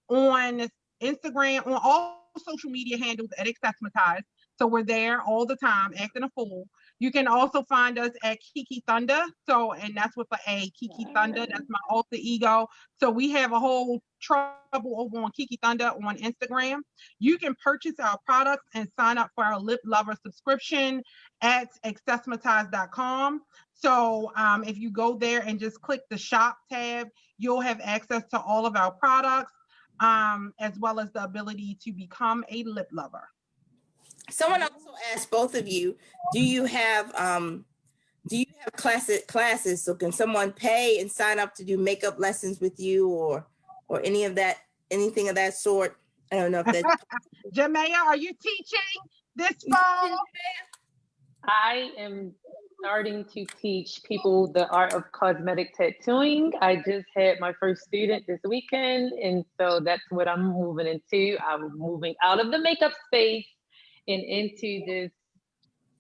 on Instagram, on all social media handles at Accessmatize. So we're there all the time, acting a fool. You can also find us at Kiki Thunder. So, and that's with an A, Kiki Thunder. That's my alter ego. So we have a whole trouble over on Kiki Thunder on Instagram. You can purchase our products and sign up for our Lip Lover subscription at accessmatize.com. So if you go there and just click the shop tab, you'll have access to all of our products, as well as the ability to become a lip lover. Someone also asked both of you, do you have classes? So can someone pay and sign up to do makeup lessons with you or anything of that sort? I don't know if that's Jamaya, are you teaching? this fall. I am starting to teach people the art of cosmetic tattooing. I just had my first student this weekend, and so that's what I'm moving into. I'm moving out of the makeup space and into this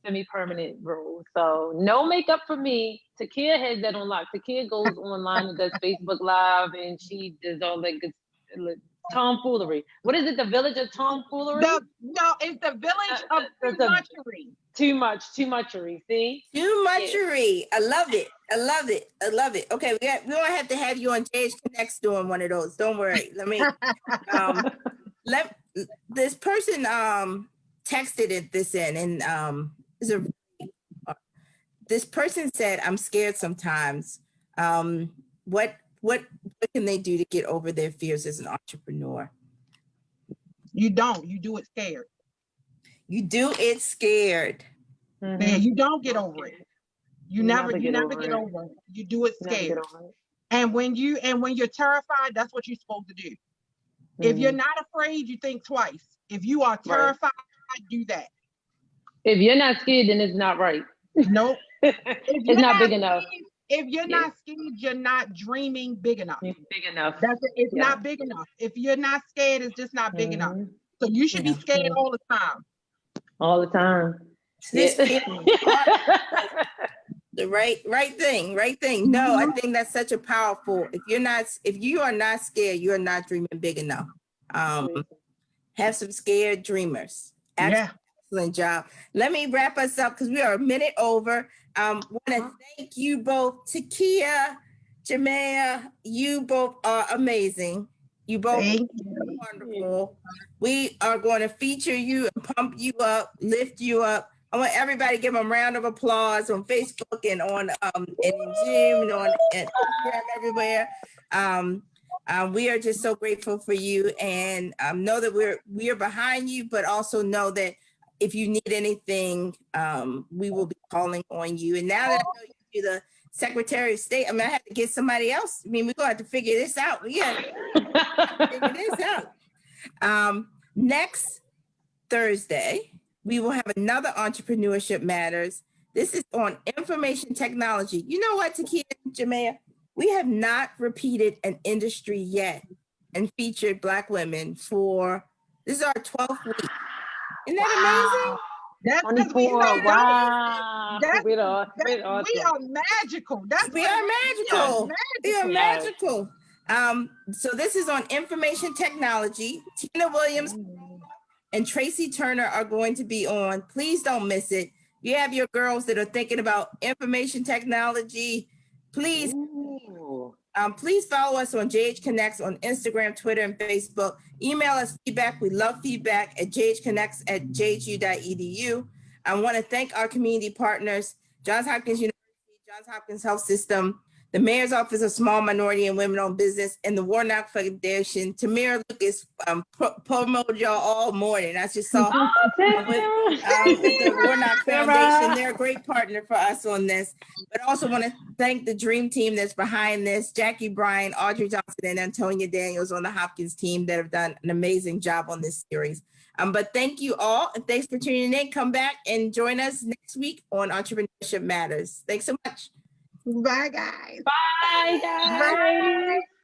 semi-permanent role. So no makeup for me. Takia has that on lock. Takia goes online and does Facebook Live, and she does all that good tomfoolery. What is it? The village of tomfoolery? No, it's the village of muchery. Too muchery. See? Too muchery. I love it. I love it. I love it. Okay, we don't have to have you on JH Connects doing one of those. Don't worry. Let me this person texted this in, and this person said, I'm scared sometimes. What can they do to get over their fears as an entrepreneur? You don't. You do it scared. You do it scared. Mm-hmm. Man, you don't get over it. You never get over it. You do it scared. And when you're terrified, that's what you're supposed to do. Mm-hmm. If you're not afraid, you think twice. If you are terrified, do that. If you're not scared, then it's not right. Nope. It's not big enough. If you're not scared, you're not dreaming big enough. Big enough. It's not big enough. If you're not scared, it's just not big enough. So you should be scared all the time. All the time. The right thing. No, I think that's such a powerful. If you are not scared, you are not dreaming big enough. Have some scared dreamers. Excellent job. Let me wrap us up because we are a minute over. Want to thank you both, Takia, Jamaya. You both are amazing. You both are wonderful. We are going to feature you and pump you up, lift you up. I want everybody to give them a round of applause on Facebook and on and Zoom and on and Instagram everywhere. We are just so grateful for you, and know that we are behind you, but also know that if you need anything, we will be calling on you. And now that I know you're the Secretary of State, I had to get somebody else. We're going to have to figure this out. We got to figure this out. Next Thursday, we will have another Entrepreneurship Matters. This is on information technology. You know what, Takia and Jamaya? We have not repeated an industry yet and featured Black women this is our 12th week. Isn't that amazing? That's 24. Wow. We are magical. We are magical. So this is on information technology. Tina Williams and Tracy Turner are going to be on. Please don't miss it. You have your girls that are thinking about information technology. Please follow us on JH Connects on Instagram, Twitter, and Facebook. Email us feedback. We love feedback at jhconnects@jhu.edu. I want to thank our community partners, Johns Hopkins University, Johns Hopkins Health System, the Mayor's Office of Small Minority and Women-Owned Business, and the Warnock Foundation. Tamira Lucas promoted y'all all morning. I just saw with the Warnock Foundation. They're a great partner for us on this. But I also want to thank the dream team that's behind this, Jackie Bryan, Audrey Johnson, and Antonia Daniels on the Hopkins team that have done an amazing job on this series. But thank you all, and thanks for tuning in. Come back and join us next week on Entrepreneurship Matters. Thanks so much. Bye, guys. Bye, guys. Bye.